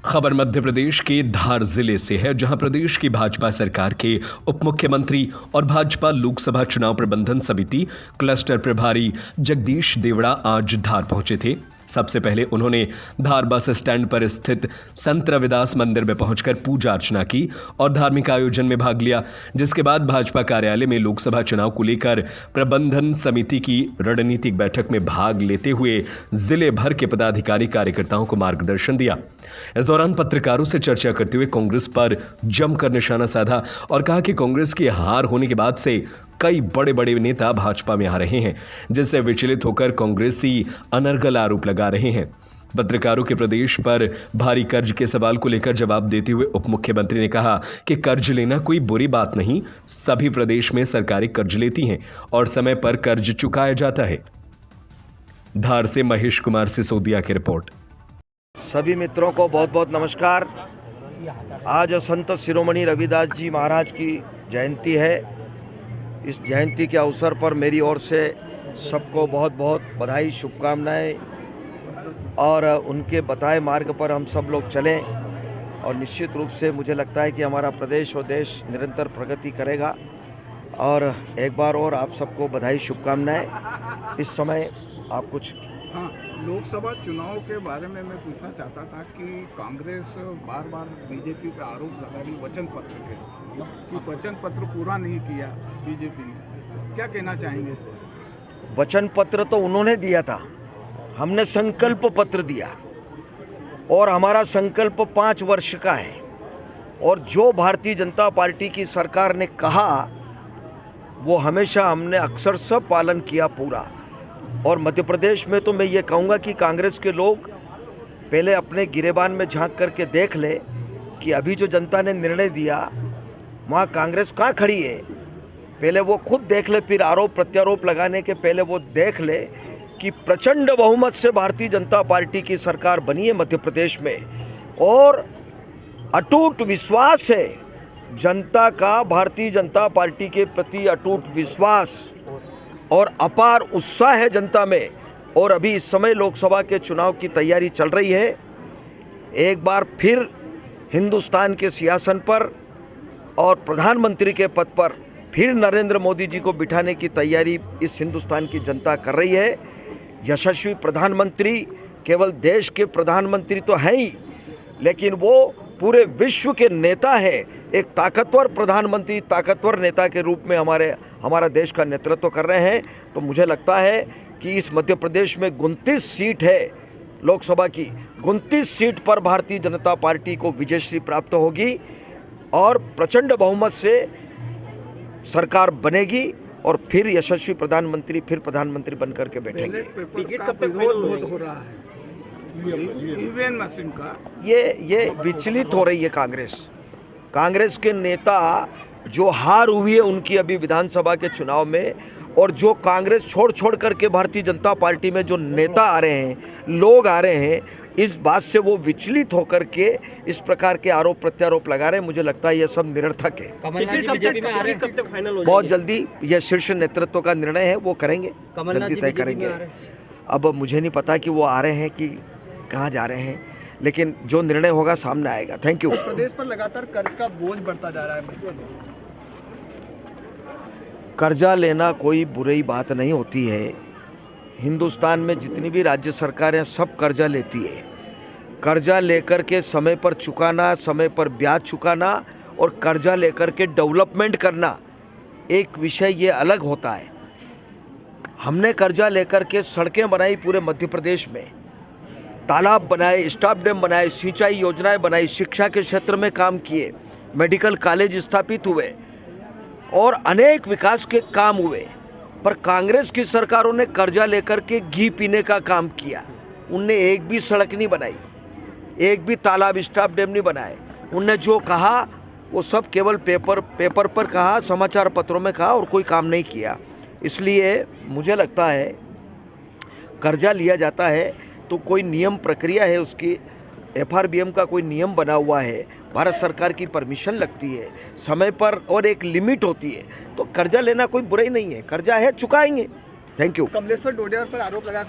खबर मध्य प्रदेश के धार जिले से है, जहां प्रदेश की भाजपा सरकार के उप मुख्यमंत्री और भाजपा लोकसभा चुनाव प्रबंधन समिति क्लस्टर प्रभारी जगदीश देवड़ा आज धार पहुंचे थे। सबसे पहले उन्होंने धार बस स्टैंड पर स्थित संत रविदास मंदिर में पहुंचकर पूजा अर्चना की और धार्मिक आयोजन में भाग लिया, जिसके बाद भाजपा कार्यालय में लोकसभा चुनाव को लेकर प्रबंधन समिति की रणनीतिक बैठक में भाग लेते हुए जिले भर के पदाधिकारी कार्यकर्ताओं को मार्गदर्शन दिया। इस दौरान पत्रकारों से चर्चा करते हुए कांग्रेस पर जमकर निशाना साधा और कहा कि कांग्रेस की हार होने के बाद से कई बड़े बड़े नेता भाजपा में आ रहे हैं, जिससे विचलित होकर कांग्रेसी अनर्गल आरोप लगा रहे हैं। पत्रकारों के प्रदेश पर भारी कर्ज के सवाल को लेकर जवाब देते हुए उप मुख्यमंत्री ने कहा कि कर्ज लेना कोई बुरी बात नहीं, सभी प्रदेश में सरकारें कर्ज लेती हैं और समय पर कर्ज चुकाया जाता है। धार से महेश कुमार सिसोदिया की रिपोर्ट। सभी मित्रों को बहुत बहुत नमस्कार। आज संत शिरोमणि रविदास जी महाराज की जयंती है। इस जयंती के अवसर पर मेरी ओर से सबको बहुत बहुत बधाई, शुभकामनाएं और उनके बताए मार्ग पर हम सब लोग चलें और निश्चित रूप से मुझे लगता है कि हमारा प्रदेश और देश निरंतर प्रगति करेगा। और एक बार और आप सबको बधाई, शुभकामनाएं। इस समय आप कुछ लोकसभा चुनाव के बारे में मैं पूछना चाहता था कि कांग्रेस बार बार बीजेपी पे आरोप लगा रही वचन पत्र के कि वचन पत्र पूरा नहीं किया बीजेपी ने, क्या कहना चाहेंगे? वचन पत्र तो उन्होंने दिया था, हमने संकल्प पत्र दिया और हमारा संकल्प 5 वर्ष का है और जो भारतीय जनता पार्टी की सरकार ने कहा वो हमेशा हमने अक्षरशः पालन किया पूरा। और मध्य प्रदेश में तो मैं ये कहूँगा कि कांग्रेस के लोग पहले अपने गिरेबान में झांक करके देख ले कि अभी जो जनता ने निर्णय दिया वहाँ कांग्रेस कहाँ खड़ी है। पहले वो खुद देख ले, फिर आरोप प्रत्यारोप लगाने के पहले वो देख ले कि प्रचंड बहुमत से भारतीय जनता पार्टी की सरकार बनी है मध्य प्रदेश में और अटूट विश्वास है जनता का, भारतीय जनता पार्टी के प्रति अटूट विश्वास और अपार उत्साह है जनता में। और अभी इस समय लोकसभा के चुनाव की तैयारी चल रही है। एक बार फिर हिंदुस्तान के सिंहासन पर और प्रधानमंत्री के पद पर फिर नरेंद्र मोदी जी को बिठाने की तैयारी इस हिंदुस्तान की जनता कर रही है। यशस्वी प्रधानमंत्री केवल देश के प्रधानमंत्री तो हैं ही, लेकिन वो पूरे विश्व के नेता हैं। एक ताकतवर प्रधानमंत्री, ताकतवर नेता के रूप में हमारा देश का नेतृत्व कर रहे हैं। तो मुझे लगता है कि इस मध्य प्रदेश में 29 सीट है लोकसभा की, 29 सीट पर भारतीय जनता पार्टी को विजयश्री प्राप्त होगी और प्रचंड बहुमत से सरकार बनेगी और फिर यशस्वी प्रधानमंत्री फिर प्रधानमंत्री बनकर के बैठेंगे। टिकट का विरोध हो रहा है ईवीएम मशीन का, ये विचलित हो रही है कांग्रेस के नेता जो हार हुई है उनकी अभी विधानसभा के चुनाव में, और जो कांग्रेस छोड़ करके भारतीय जनता पार्टी में जो नेता आ रहे हैं, लोग आ रहे हैं, इस बात से वो विचलित होकर के इस प्रकार के आरोप प्रत्यारोप लगा रहे हैं। मुझे लगता है ये सब निरर्थक है। बहुत जल्दी यह शीर्ष नेतृत्व का निर्णय है, वो करेंगे, जल्दी तय करेंगे। अब मुझे नहीं पता कि वो आ रहे हैं कि कहाँ जा रहे हैं, लेकिन जो निर्णय होगा सामने आएगा। Thank you. प्रदेश पर लगातार कर्ज का बोझ बढ़ता जा रहा है। कर्जा लेना कोई बुरी बात नहीं होती है। हिंदुस्तान में जितनी भी राज्य सरकारें सब कर्जा लेती है। कर्जा लेकर के समय पर चुकाना, समय पर ब्याज चुकाना और कर्जा लेकर के डेवलपमेंट करना एक विषय ये अलग होता है। हमने कर्जा लेकर के सड़कें बनाई पूरे मध्य प्रदेश में, तालाब बनाए, स्टॉप डैम बनाए, सिंचाई योजनाएं बनाई, शिक्षा के क्षेत्र में काम किए, मेडिकल कॉलेज स्थापित हुए और अनेक विकास के काम हुए। पर कांग्रेस की सरकारों ने कर्जा लेकर के घी पीने का काम किया। उनने एक भी सड़क नहीं बनाई, एक भी तालाब, स्टॉप डैम नहीं बनाए। उनने जो कहा वो सब केवल पेपर पर कहा, समाचार पत्रों में कहा और कोई काम नहीं किया। इसलिए मुझे लगता है कर्जा लिया जाता है तो कोई नियम प्रक्रिया है, उसकी FRBM का कोई नियम बना हुआ है, भारत सरकार की परमिशन लगती है, समय पर और एक लिमिट होती है। तो कर्जा लेना कोई बुराई नहीं है, कर्जा है, चुकाएंगे। Thank you. कमलेश्वर डोडिया पर आरोप लगा